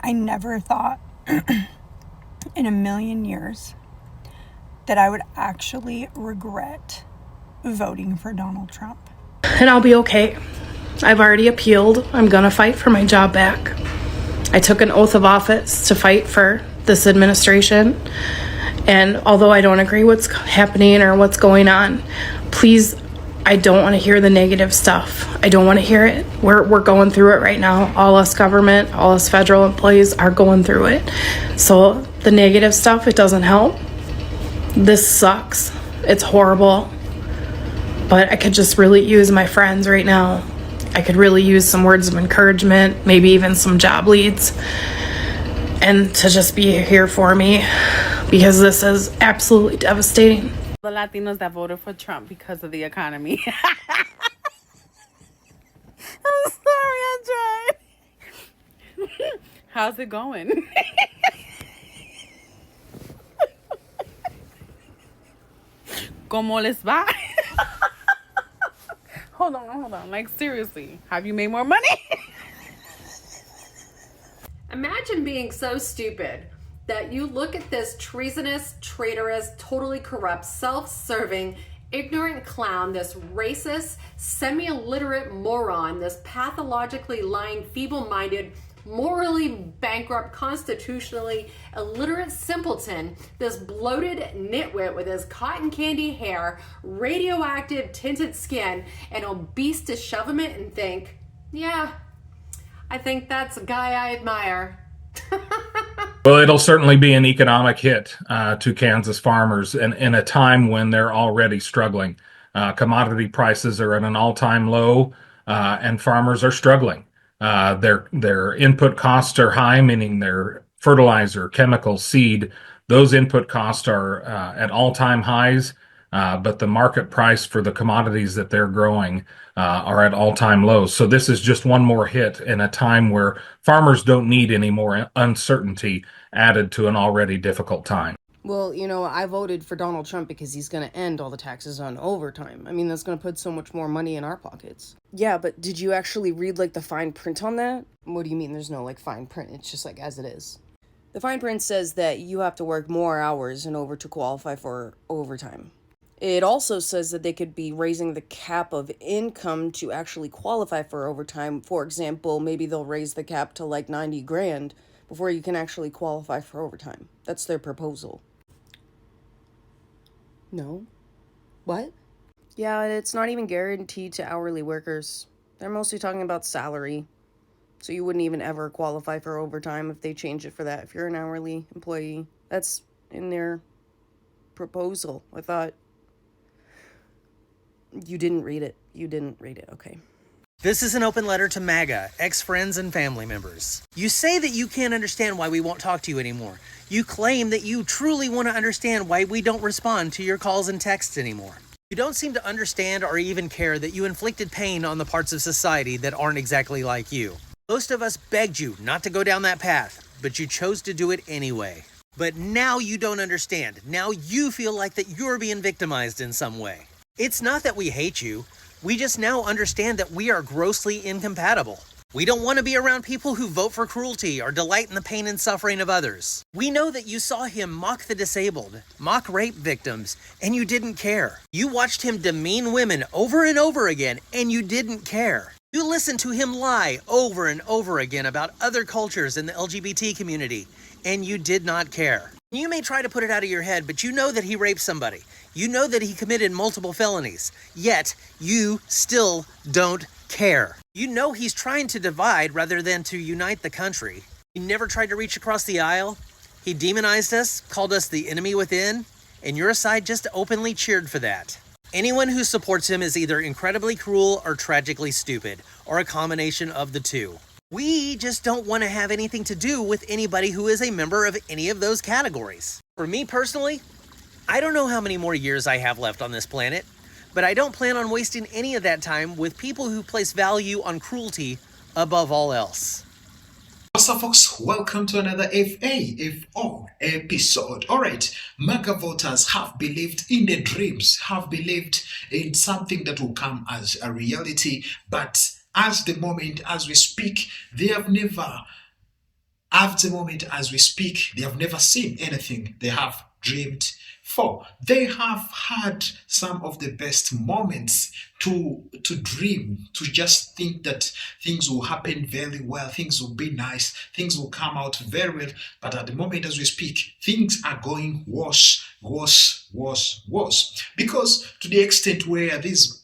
I never thought in a million years that I would actually regret voting for Donald Trump. And I'll be okay. I've already appealed. I'm gonna fight for my job back. I took an oath of office to fight for this administration. And although I don't agree what's happening or what's going on, please, I don't want to hear the negative stuff. I don't want to hear it. We're going through it right now. All us government, all us federal employees are going through it. So the negative stuff, it doesn't help. This sucks. It's horrible. But I could just really use my friends right now. I could really use some words of encouragement, maybe even some job leads, and to just be here for me, because this is absolutely devastating. The Latinos that voted for Trump because of the economy. I'm sorry, I tried. How's it going? ¿Cómo les va? Hold on. Like, seriously, have you made more money? Imagine being so stupid that you look at this treasonous, traitorous, totally corrupt, self-serving, ignorant clown, this racist, semi-illiterate moron, this pathologically lying, feeble-minded, morally bankrupt, constitutionally illiterate simpleton, this bloated nitwit with his cotton candy hair, radioactive tinted skin, and obese dishevelment, and think, yeah, I think that's a guy I admire. Well, it'll certainly be an economic hit to Kansas farmers in a time when they're already struggling. Commodity prices are at an all-time low, and farmers are struggling. Their input costs are high, meaning their fertilizer, chemical, seed. Those input costs are at all-time highs, but the market price for the commodities that they're growing are at all-time lows. So this is just one more hit in a time where farmers don't need any more uncertainty added to an already difficult time. Well, you know, I voted for Donald Trump because he's going to end all the taxes on overtime. I mean, that's going to put so much more money in our pockets. Yeah, but did you actually read, like, the fine print on that? What do you mean there's no, like, fine print? It's just, like, as it is. The fine print says that you have to work more hours in order to qualify for overtime. It also says that they could be raising the cap of income to actually qualify for overtime. For example, maybe they'll raise the cap to like 90 grand before you can actually qualify for overtime. That's their proposal. No? What? Yeah, it's not even guaranteed to hourly workers. They're mostly talking about salary. So you wouldn't even ever qualify for overtime if they change it for that, if you're an hourly employee. That's in their proposal. I thought... You didn't read it. Okay. This is an open letter to MAGA, ex-friends and family members. You say that you can't understand why we won't talk to you anymore. You claim that you truly want to understand why we don't respond to your calls and texts anymore. You don't seem to understand or even care that you inflicted pain on the parts of society that aren't exactly like you. Most of us begged you not to go down that path, but you chose to do it anyway. But now you don't understand. Now you feel like that you're being victimized in some way. It's not that we hate you. We just now understand that we are grossly incompatible. We don't want to be around people who vote for cruelty or delight in the pain and suffering of others. We know that you saw him mock the disabled, mock rape victims, and you didn't care. You watched him demean women over and over again, and you didn't care. You listened to him lie over and over again about other cultures in the LGBT community, and you did not care. You may try to put it out of your head, but you know that he raped somebody. You know that he committed multiple felonies, yet you still don't care. You know he's trying to divide rather than to unite the country. He never tried to reach across the aisle. He demonized us, called us the enemy within, and your side just openly cheered for that. Anyone who supports him is either incredibly cruel or tragically stupid, or a combination of the two. We just don't want to have anything to do with anybody who is a member of any of those categories. For me personally, I don't know how many more years I have left on this planet, but I don't plan on wasting any of that time with people who place value on cruelty above all else. What's up, folks? Welcome to another FAFO episode. Alright, MAGA voters have believed in the dreams, have believed in something that will come as a reality, but as the moment, as we speak, they have never at the moment as we speak, they have never seen anything they have dreamed for. They have had some of the best moments to dream, to just think that things will happen very well, things will be nice, things will come out very well. But at the moment as we speak, things are going worse, worse, worse, worse. Because to the extent where these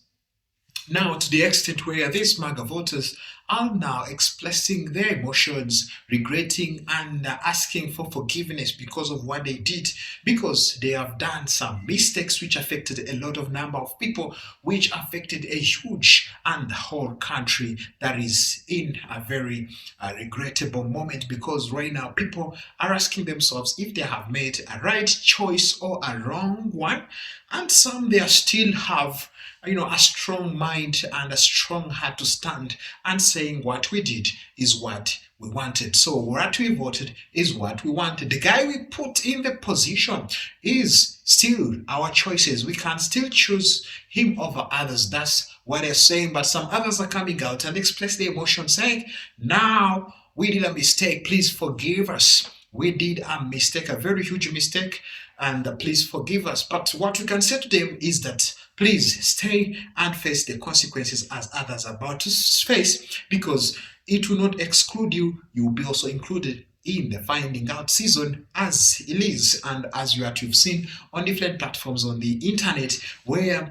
MAGA voters are now expressing their emotions, regretting and asking for forgiveness because of what they did, because they have done some mistakes which affected a lot of number of people, which affected a huge and whole country that is in a very regrettable moment, because right now people are asking themselves if they have made a right choice or a wrong one, and some they still have a strong mind and a strong heart to stand and saying what we did is what we wanted. So what we voted is what we wanted. The guy we put in the position is still our choices. We can still choose him over others. That's what they're saying. But some others are coming out and express their emotion saying, now we did a mistake. Please forgive us. We did a mistake, a very huge mistake, and please forgive us. But what we can say to them is that please stay and face the consequences as others are about to face, because it will not exclude you. You will be also included in the finding out season as it is, and as you've seen on different platforms on the internet, where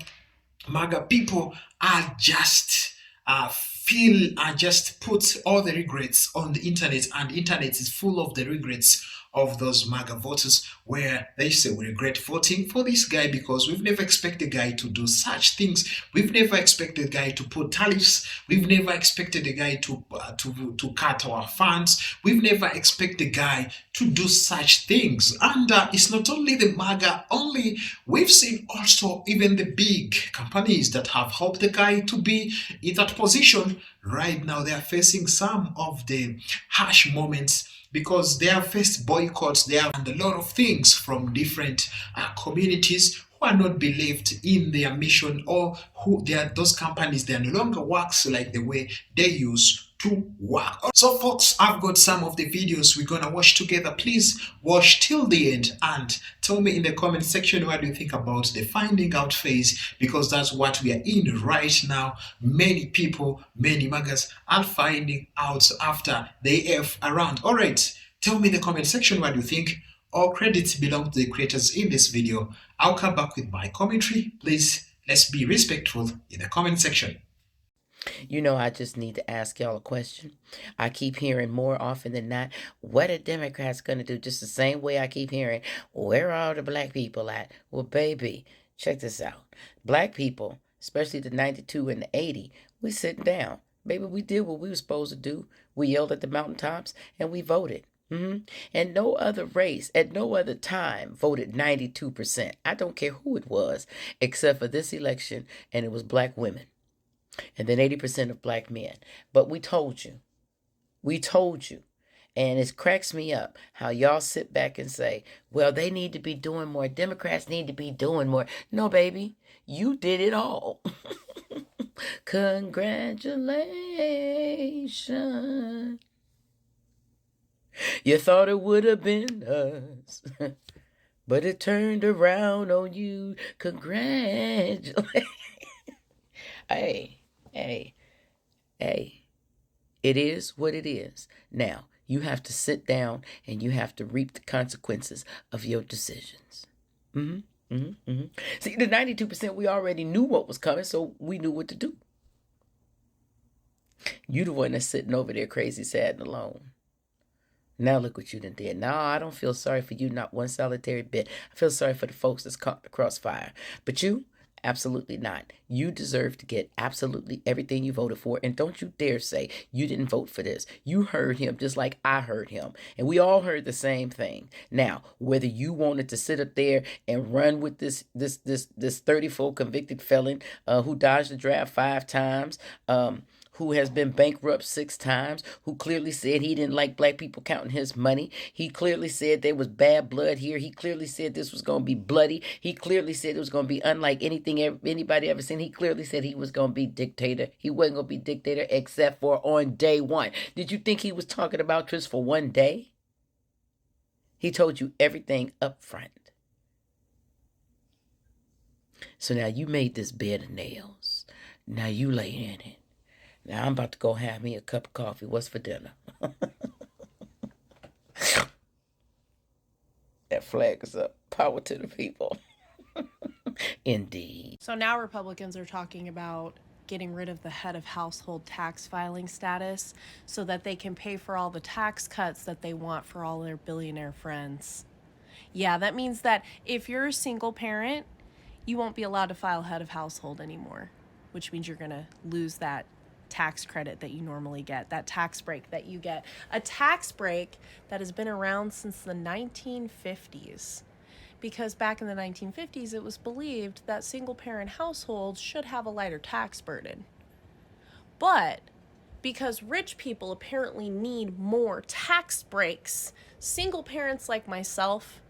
MAGA people are just just put all the regrets on the internet, and the internet is full of the regrets of those MAGA voters, where they say we regret voting for this guy because we've never expected the guy to do such things. We've never expected the guy to put tariffs. We've never expected the guy to cut our funds. We've never expected the guy to do such things. And it's not only the MAGA only. We've seen also even the big companies that have helped the guy to be in that position. Right now, they are facing some of the harsh moments, because they have faced boycotts, they have and a lot of things from different communities who are not believed in their mission, or who those companies, they are no longer works like the way they used to work. So folks, I've got some of the videos we're gonna watch together. Please watch till the end and tell me in the comment section what do you think about the finding out phase, because that's what we are in right now. Many people, many MAGAs are finding out after they F around. All right, tell me in the comment section what you think. All credits belong to the creators in this video. I'll come back with my commentary. Please, let's be respectful in the comment section. You know, I just need to ask y'all a question. I keep hearing more often than not, what are Democrats going to do? Just the same way I keep hearing, where are the black people at? Well, baby, check this out. Black people, especially the 92 and the 80, we sitting down. Baby, we did what we were supposed to do. We yelled at the mountaintops and we voted. And no other race at no other time voted 92%. I don't care who it was, except for this election, and it was black women. And then 80% of black men. But we told you. We told you. And it cracks me up how y'all sit back and say, well, they need to be doing more. Democrats need to be doing more. No, baby, you did it all. Congratulations. You thought it would have been us, but it turned around on you. Congratulations. Hey. It is what it is. Now, you have to sit down and you have to reap the consequences of your decisions. See, the 92%, we already knew what was coming, so we knew what to do. You the one that's sitting over there crazy, sad, and alone. Now look what you done did. Now I don't feel sorry for you, not one solitary bit. I feel sorry for the folks that's caught the crossfire. But you, absolutely not. You deserve to get absolutely everything you voted for. And don't you dare say you didn't vote for this. You heard him just like I heard him. And we all heard the same thing. Now, whether you wanted to sit up there and run with this 34 convicted felon who dodged the draft 5 times, who has been bankrupt 6 times, who clearly said he didn't like black people counting his money. He clearly said there was bad blood here. He clearly said this was going to be bloody. He clearly said it was going to be unlike anything anybody ever seen. He clearly said he was going to be dictator. He wasn't going to be dictator except for on day 1. Did you think he was talking about just for one day? He told you everything up front. So now you made this bed of nails. Now you lay in it. Now I'm about to go have me a cup of coffee. What's for dinner? That flag is up. Power to the people. Indeed. So now Republicans are talking about getting rid of the head of household tax filing status so that they can pay for all the tax cuts that they want for all their billionaire friends. Yeah, that means that if you're a single parent, you won't be allowed to file head of household anymore, which means you're going to lose that tax credit that you normally get, that tax break that you get. A tax break that has been around since the 1950s. Because back in the 1950s, it was believed that single-parent households should have a lighter tax burden. But because rich people apparently need more tax breaks, single parents like myself,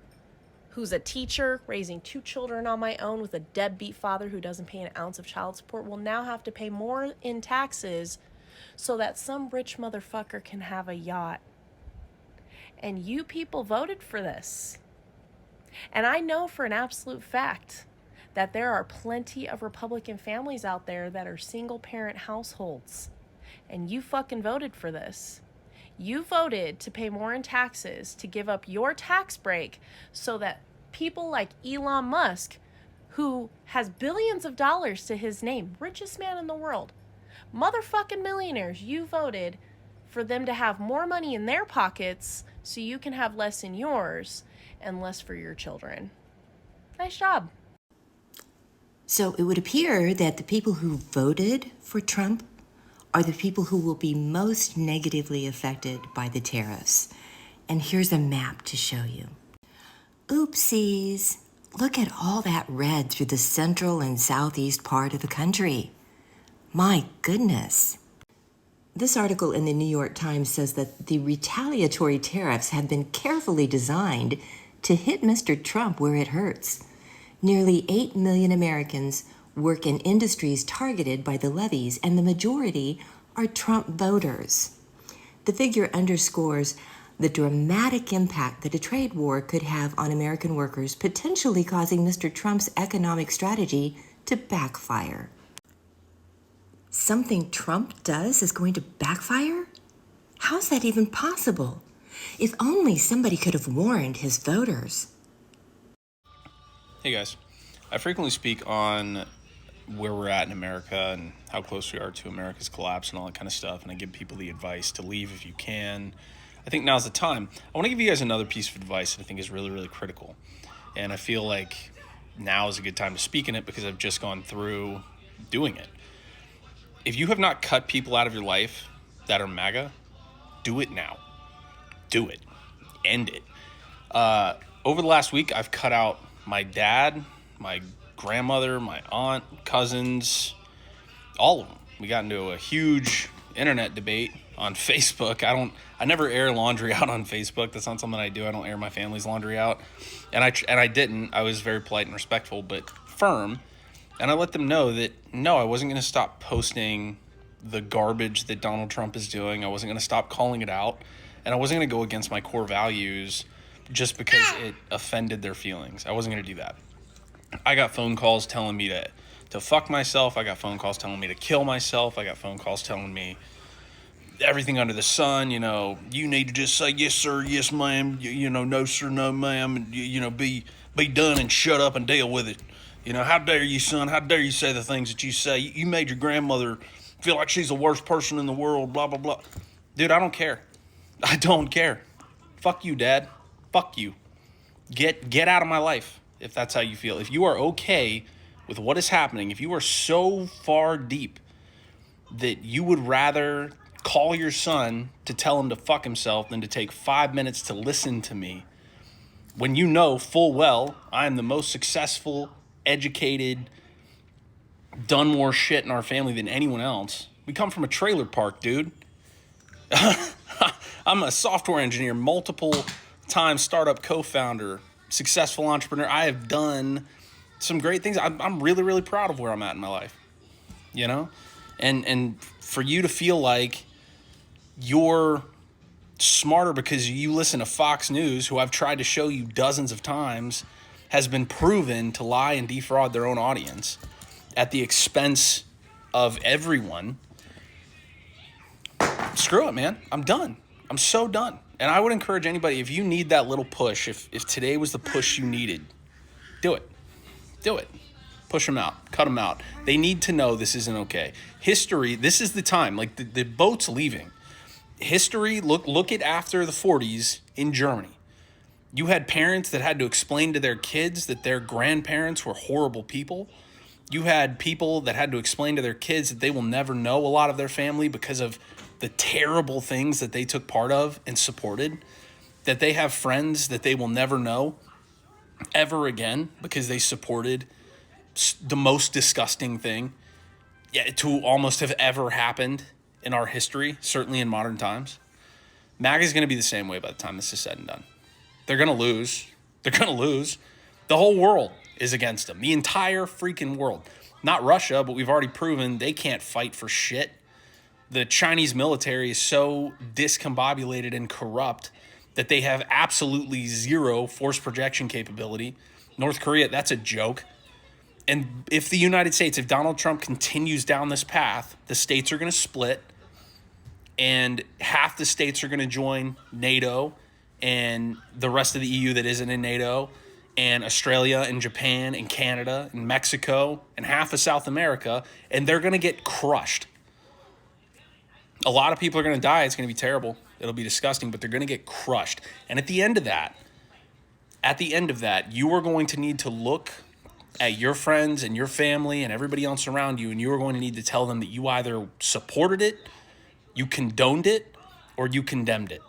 who's a teacher raising 2 children on my own with a deadbeat father who doesn't pay an ounce of child support, will now have to pay more in taxes so that some rich motherfucker can have a yacht. And you people voted for this. And I know for an absolute fact that there are plenty of Republican families out there that are single parent households. And you fucking voted for this. You voted to pay more in taxes, to give up your tax break so that people like Elon Musk, who has billions of dollars to his name, richest man in the world, motherfucking millionaires, you voted for them to have more money in their pockets so you can have less in yours and less for your children. Nice job. So it would appear that the people who voted for Trump are the people who will be most negatively affected by the tariffs. And here's a map to show you. Oopsies. Look at all that red through the central and southeast part of the country. My goodness. This article in the New York Times says that the retaliatory tariffs have been carefully designed to hit Mr. Trump where it hurts. Nearly 8 million Americans work in industries targeted by the levies, and the majority are Trump voters. The figure underscores the dramatic impact that a trade war could have on American workers, potentially causing Mr. Trump's economic strategy to backfire. Something Trump does is going to backfire? How's that even possible? If only somebody could have warned his voters. Hey guys, I frequently speak on where we're at in America and how close we are to America's collapse and all that kind of stuff, and I give people the advice to leave if you can. I think now's the time. I want to give you guys another piece of advice that I think is really, really critical, and I feel like now is a good time to speak in it because I've just gone through doing it. If you have not cut people out of your life that are MAGA, do it now. Do it. End it. Over the last week, I've cut out my dad, my grandmother, my aunt, cousins, all of them. We got into a huge internet debate on Facebook. I never air laundry out on Facebook. That's not something I do. I don't air my family's laundry out. And I didn't. I was very polite and respectful, but firm. And I let them know that, no, I wasn't going to stop posting the garbage that Donald Trump is doing. I wasn't going to stop calling it out. And I wasn't going to go against my core values just because it offended their feelings. I wasn't going to do that. I got phone calls telling me to fuck myself. I got phone calls telling me to kill myself. I got phone calls telling me everything under the sun. You know, you need to just say yes, sir, yes, ma'am. You know, no, sir, no, ma'am. And, you know, be done and shut up and deal with it. You know, how dare you, son? How dare you say the things that you say? You made your grandmother feel like she's the worst person in the world, blah, blah, blah. Dude, I don't care. I don't care. Fuck you, Dad. Fuck you. Get out of my life if that's how you feel. If you are okay with what is happening, if you are so far deep that you would rather call your son to tell him to fuck himself than to take 5 minutes to listen to me, when you know full well I am the most successful, educated, done more shit in our family than anyone else. We come from a trailer park, dude. I'm a software engineer, multiple time startup co-founder, successful entrepreneur. I have done some great things. I'm really, really proud of where I'm at in my life, you know? And for you to feel like your smarter because you listen to Fox News, who I've tried to show you dozens of times, has been proven to lie and defraud their own audience at the expense of everyone. Screw it, man. I'm done. I'm so done. And I would encourage anybody, if you need that little push, if today was the push you needed, do it. Do it. Push them out. Cut them out. They need to know this isn't okay. History, this is the time. Like, the boat's leaving. History, look at after the 40s in Germany. You had parents that had to explain to their kids that their grandparents were horrible people. You had people that had to explain to their kids that they will never know a lot of their family because of the terrible things that they took part of and supported. That they have friends that they will never know ever again because they supported the most disgusting thing to almost have ever happened in our history, certainly in modern times. MAGA is going to be the same way by the time this is said and done. They're going to lose. They're going to lose. The whole world is against them. The entire freaking world. Not Russia, but we've already proven they can't fight for shit. The Chinese military is so discombobulated and corrupt that they have absolutely zero force projection capability. North Korea, that's a joke. And if the United States, if Donald Trump continues down this path, the states are going to split, and half the states are going to join NATO, and the rest of the EU that isn't in NATO, and Australia and Japan and Canada and Mexico and half of South America, and they're going to get crushed. A lot of people are going to die. It's going to be terrible. It'll be disgusting, but they're going to get crushed. And at the end of that, you are going to need to look at your friends and your family and everybody else around you, and you are going to need to tell them that you either supported it, you condoned it, or you condemned it.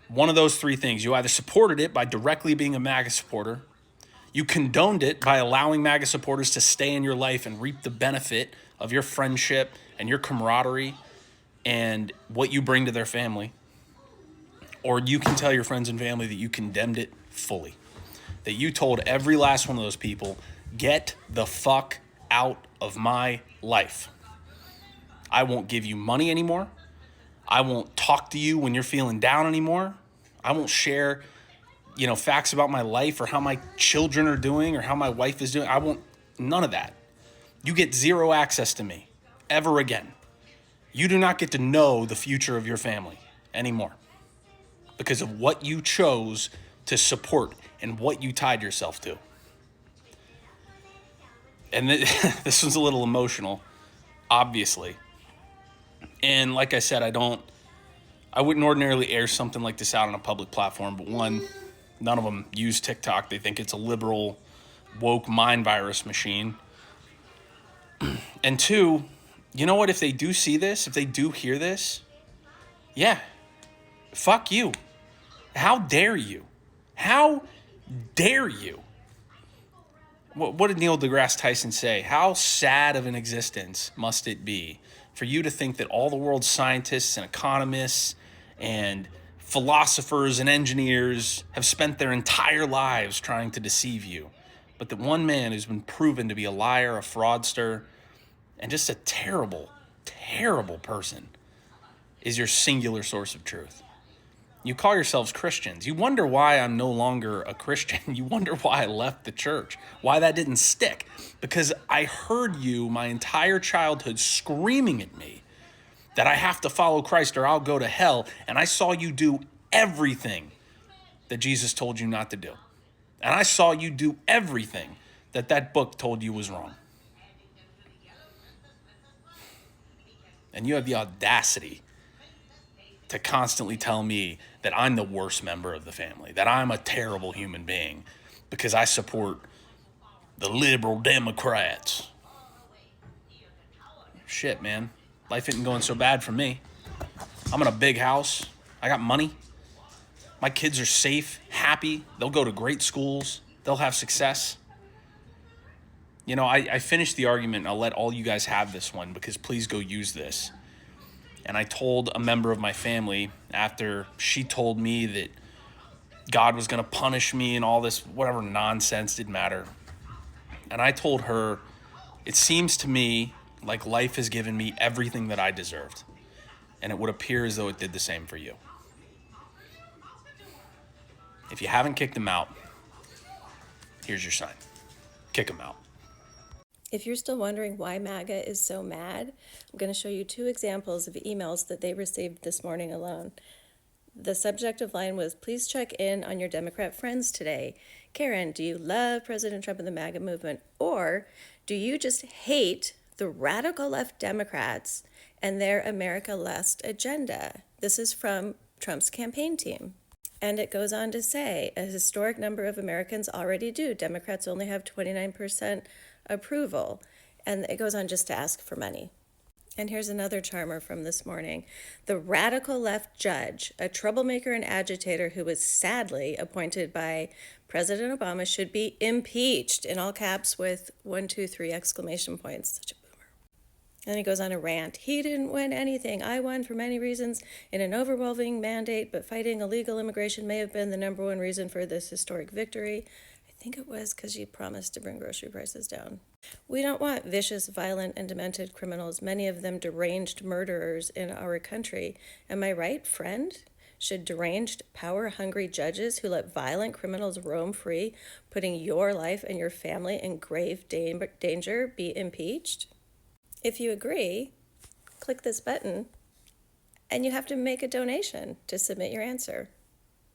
One of those three things. You either supported it by directly being a MAGA supporter, you condoned it by allowing MAGA supporters to stay in your life and reap the benefit of your friendship and your camaraderie and what you bring to their family, or you can tell your friends and family that you condemned it fully. That you told every last one of those people, get the fuck out of my life. I won't give you money anymore. I won't talk to you when you're feeling down anymore. I won't share, facts about my life or how my children are doing or how my wife is doing. I won't, none of that. You get zero access to me ever again. You do not get to know the future of your family anymore because of what you chose to support and what you tied yourself to. And this was a little emotional, obviously. And like I said, I wouldn't ordinarily air something like this out on a public platform, but one, none of them use TikTok. They think it's a liberal, woke mind virus machine. And two, you know what? If they do see this, if they do hear this, yeah, fuck you. How dare you? How dare you? What did Neil deGrasse Tyson say? How sad of an existence must it be for you to think that all the world's scientists and economists and philosophers and engineers have spent their entire lives trying to deceive you, but that one man who's been proven to be a liar, a fraudster, and just a terrible, terrible person is your singular source of truth? You call yourselves Christians. You wonder why I'm no longer a Christian. You wonder why I left the church, why that didn't stick. Because I heard you my entire childhood screaming at me that I have to follow Christ or I'll go to hell. And I saw you do everything that Jesus told you not to do. And I saw you do everything that book told you was wrong. And you have the audacity to constantly tell me that I'm the worst member of the family, that I'm a terrible human being because I support the liberal Democrats. Shit, man. Life isn't going so bad for me. I'm in a big house. I got money. My kids are safe, happy. They'll go to great schools. They'll have success. I finished the argument, and I'll let all you guys have this one because please go use this. And I told a member of my family after she told me that God was going to punish me and all this whatever nonsense, didn't matter. And I told her, it seems to me like life has given me everything that I deserved. and it would appear as though it did the same for you. If you haven't kicked them out, here's your sign. Kick them out. If you're still wondering why MAGA is so mad, I'm going to show you 2 examples of emails that they received this morning alone. The subjective line was, please check in on your Democrat friends today. Karen, do you love President Trump and the MAGA movement? Or do you just hate the radical left Democrats and their America Last agenda? This is from Trump's campaign team. And it goes on to say, a historic number of Americans already do. Democrats only have 29% approval. And it goes on just to ask for money. And here's another charmer from this morning. The radical left judge, a troublemaker and agitator who was sadly appointed by President Obama, should be impeached, in all caps with 1, 2, 3 exclamation points. Such a boomer. And he goes on a rant. He didn't win anything. I won for many reasons in an overwhelming mandate, but fighting illegal immigration may have been the number 1 reason for this historic victory. I think it was because you promised to bring grocery prices down. We don't want vicious, violent, and demented criminals, many of them deranged murderers in our country. Am I right, friend? Should deranged, power-hungry judges who let violent criminals roam free, putting your life and your family in grave danger, be impeached? If you agree, click this button, and you have to make a donation to submit your answer.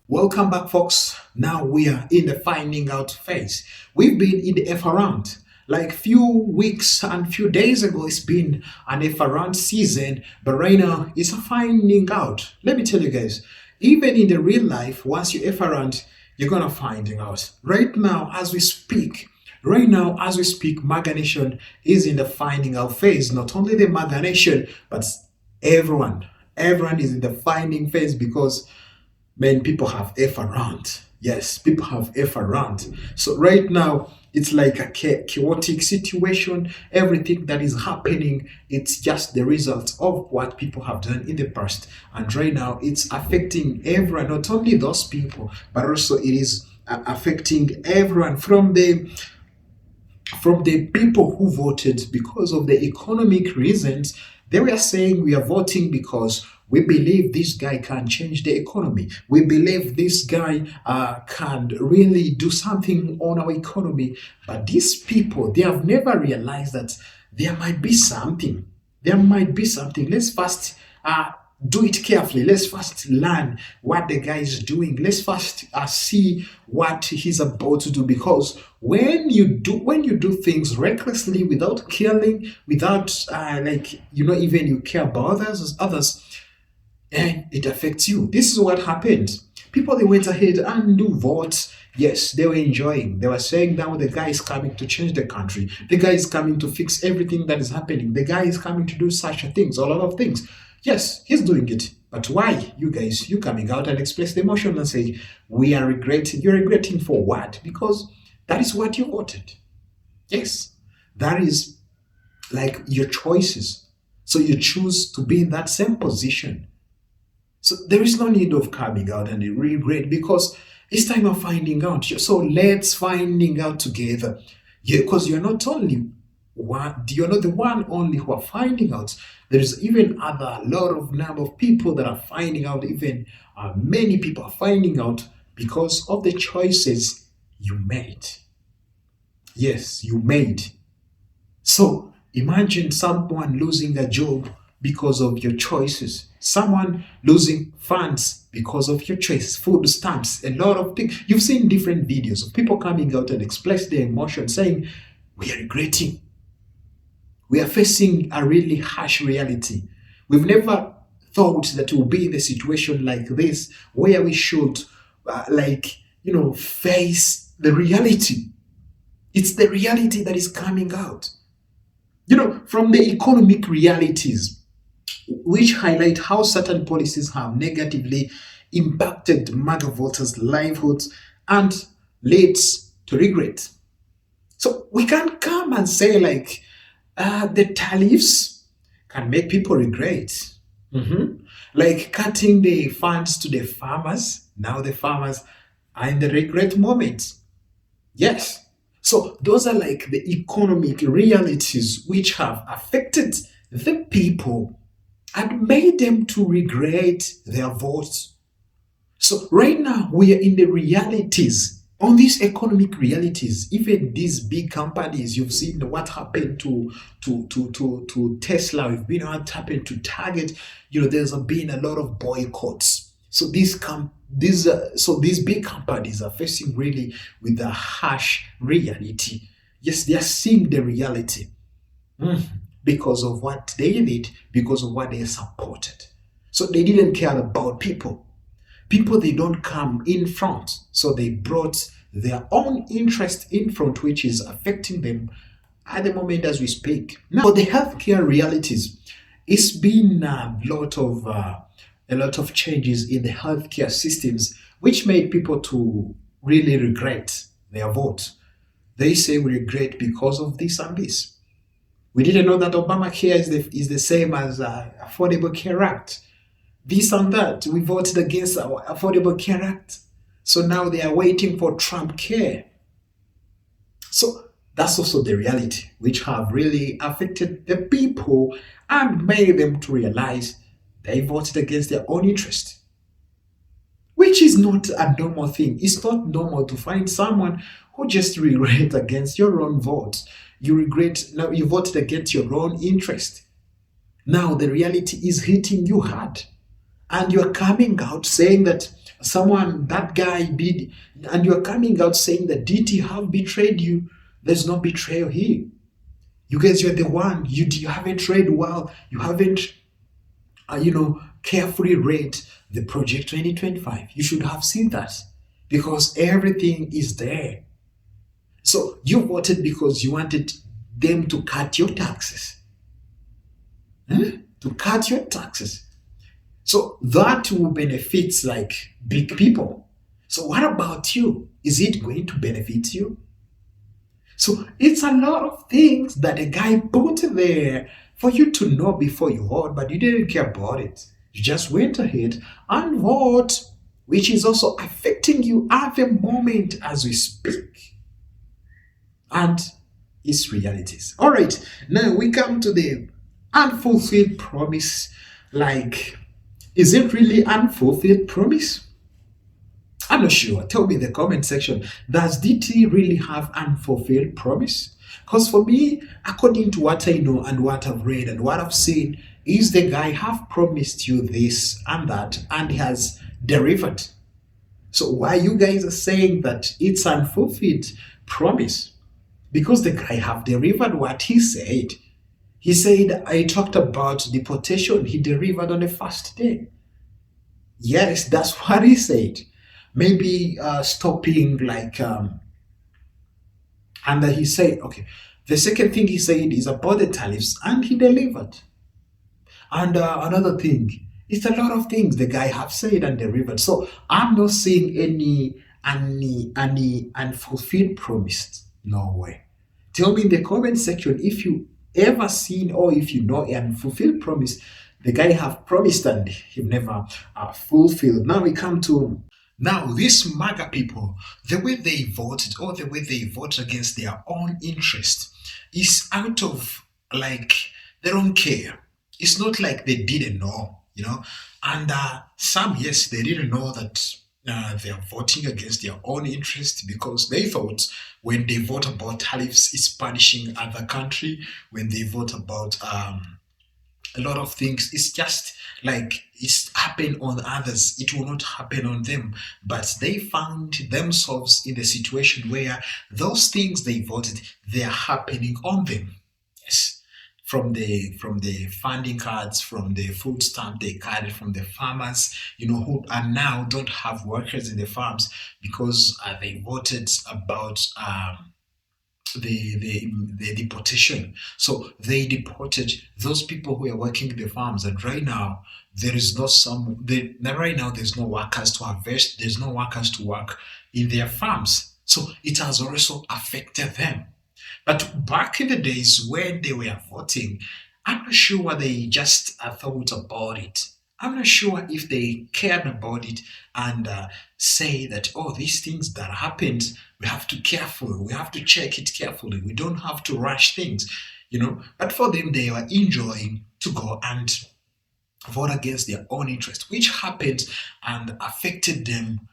Welcome back, folks. Now we are in the finding out phase. We've been in the F around. Like few weeks and few days ago, it's been an F around season, but right now it's a finding out. Let me tell you guys, even in the real life, once you F around, you're gonna finding out. Right now, as we speak, MAGA Nation is in the finding out phase. Not only the MAGA Nation, but everyone is in the finding phase because man, people have F around. Yes, people have F around. So right now, it's like a chaotic situation. Everything that is happening, it's just the result of what people have done in the past. And right now, it's affecting everyone, not only those people, but also it is affecting everyone from the people who voted because of the economic reasons. They were saying we are voting because we believe this guy can change the economy. We believe this guy can really do something on our economy. But these people, they have never realized that there might be something. Let's first do it carefully. Let's first learn what the guy is doing. Let's first see what he's about to do. Because when you do things recklessly, without caring, without even you care about others, and it affects you. This is what happened. People, they went ahead and do votes. Yes, they were enjoying. They were saying now the guy is coming to change the country. The guy is coming to fix everything that is happening. The guy is coming to do such things, a lot of things. Yes, he's doing it. But why, you guys, you coming out and express the emotion and say, we are regretting. You're regretting for what? Because that is what you voted. Yes, that is like your choices. So you choose to be in that same position. So there is no need of coming out and regret because it's time of finding out. So let's finding out together. Yeah, because you're not only one, you're not the one only who are finding out. There is even a lot of number of people that are finding out. Even many people are finding out because of the choices you made. Yes, you made. So imagine someone losing a job because of your choices. Someone losing funds because of your choices. Food stamps, a lot of things. You've seen different videos of people coming out and express their emotion, saying, we are regretting. We are facing a really harsh reality. We've never thought that we'll be in a situation like this where we should face the reality. It's the reality that is coming out. From the economic realities, which highlight how certain policies have negatively impacted MAGA voters' livelihoods and leads to regret. So we can't come and say the tariffs can make people regret. Like cutting the funds to the farmers. Now the farmers are in the regret moment. Yes. So those are like the economic realities which have affected the people and made them to regret their votes. So right now we are in the realities, on these economic realities. Even these big companies, you've seen what happened to Tesla, you've been what happened to Target. There's been a lot of boycotts. So these big companies are facing really with the harsh reality. Yes, they are seeing the reality. Because of what they did, because of what they supported. So they didn't care about people. People, they don't come in front. So they brought their own interest in front, which is affecting them at the moment as we speak. Now, for the healthcare realities, it's been a lot of changes in the healthcare systems, which made people to really regret their vote. They say we regret because of this and this. We didn't know that Obamacare is the same as Affordable Care Act. This and that. We voted against our Affordable Care Act. So now they are waiting for Trump Care. So that's also the reality, which have really affected the people and made them to realize they voted against their own interest. Which is not a normal thing. It's not normal to find someone who just regret against your own vote. You voted against your own interest. Now the reality is hitting you hard. And you're coming out saying that that guy did, and you're coming out saying that DT have betrayed you. There's no betrayal here. You guys, you're the one. You haven't read well. You haven't, carefully read the Project 2025. You should have seen that because everything is there. So you voted because you wanted them to cut your taxes. To cut your taxes. So that will benefit like big people. So what about you? Is it going to benefit you? So it's a lot of things that a guy put there for you to know before you vote, but you didn't care about it. You just went ahead and vote, which is also affecting you at the moment as we speak. And it's realities. All right, now we come to the unfulfilled promise. Like, is it really unfulfilled promise? I'm not sure. Tell me in the comment section. Does DT really have unfulfilled promise? Because for me, according to what I know and what I've read and what I've seen, is the guy have promised you this and that and he has delivered. So why you guys are saying that it's unfulfilled promise? Because the guy have delivered what he said. He said, I talked about deportation. He delivered on the first day. Yes, that's what he said. Maybe stopping and he said, okay, the second thing he said is about the tariffs and he delivered. And another thing, it's a lot of things the guy have said and delivered. So I'm not seeing any unfulfilled promise. No way. Tell me in the comment section if you ever seen or if you know an unfulfilled promise the guy have promised and he never fulfilled. Now we come to these MAGA people, the way they voted or the way they voted against their own interest is out of they don't care. It's not like they didn't know, and some, yes, they didn't know that they are voting against their own interest because they thought when they vote about tariffs, it's punishing other country. When they vote about a lot of things, it's just like it's happened on others, it will not happen on them. But they found themselves in a situation where those things they voted, they are happening on them. Yes. From the funding cards, from the food stamp they carried from the farmers, who are now don't have workers in the farms because they voted about the deportation. So they deported those people who are working in the farms, and right now there's no workers to harvest, there's no workers to work in their farms. So it has also affected them. But back in the days when they were voting, I'm not sure what they just thought about it. I'm not sure if they cared about it and say that, oh, these things that happened, we have to careful, we have to check it carefully. We don't have to rush things, But for them, they were enjoying to go and vote against their own interest, which happened and affected them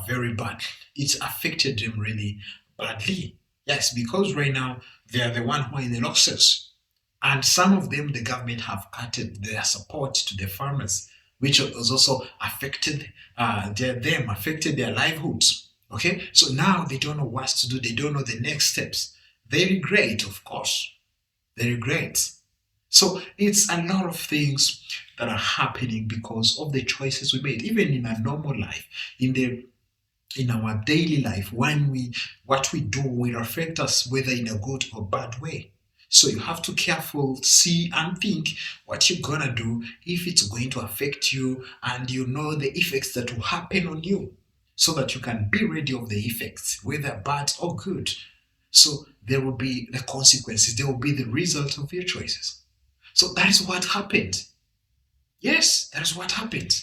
very badly. It affected them really badly. Yes, because right now they are the one who are in the losses. And some of them, the government have cut their support to the farmers, which has also affected affected their livelihoods. Okay, so now they don't know what to do. They don't know the next steps. They regret, of course. They regret. So it's a lot of things that are happening because of the choices we made, even in a normal life, in our daily life. What we do will affect us, whether in a good or bad way. So you have to careful see and think what you're gonna do, if it's going to affect you, and you know the effects that will happen on you, so that you can be ready of the effects, whether bad or good. So there will be the consequences, there will be the result of your choices. So that is what happened. Yes, that is what happened.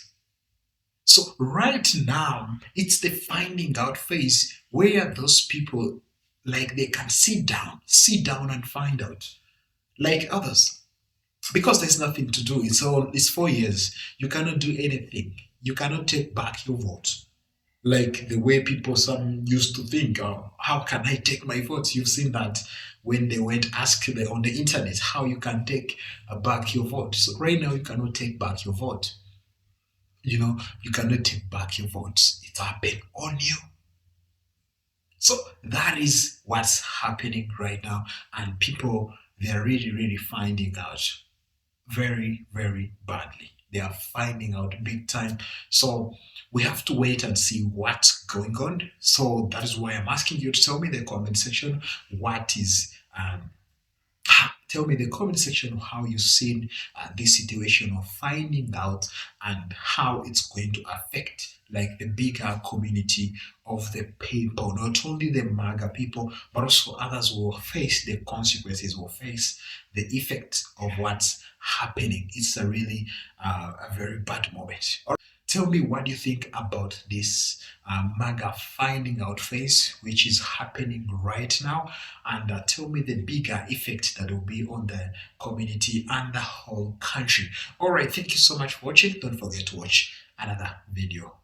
So right now, it's the finding out phase where those people, like, they can sit down and find out, like others. Because there's nothing to do. It's 4 years. You cannot do anything. You cannot take back your vote. Like the way some used to think, oh, how can I take my vote? You've seen that when they went ask on the internet how you can take back your vote. So right now you cannot take back your vote. You cannot take back your votes. It happened on you. So that is what's happening right now. And people, they're really, really finding out very, very badly. They are finding out big time. So we have to wait and see what's going on. So that is why I'm asking you to tell me in the comment section tell me in the comment section how you've seen this situation of finding out, and how it's going to affect like the bigger community of the people, not only the MAGA people, but also others will face the consequences, will face the effects of what's happening. It's a really a very bad moment. Tell me what you think about this MAGA finding out phase, which is happening right now, and tell me the bigger effect that will be on the community and the whole country. All right, thank you so much for watching. Don't forget to watch another video.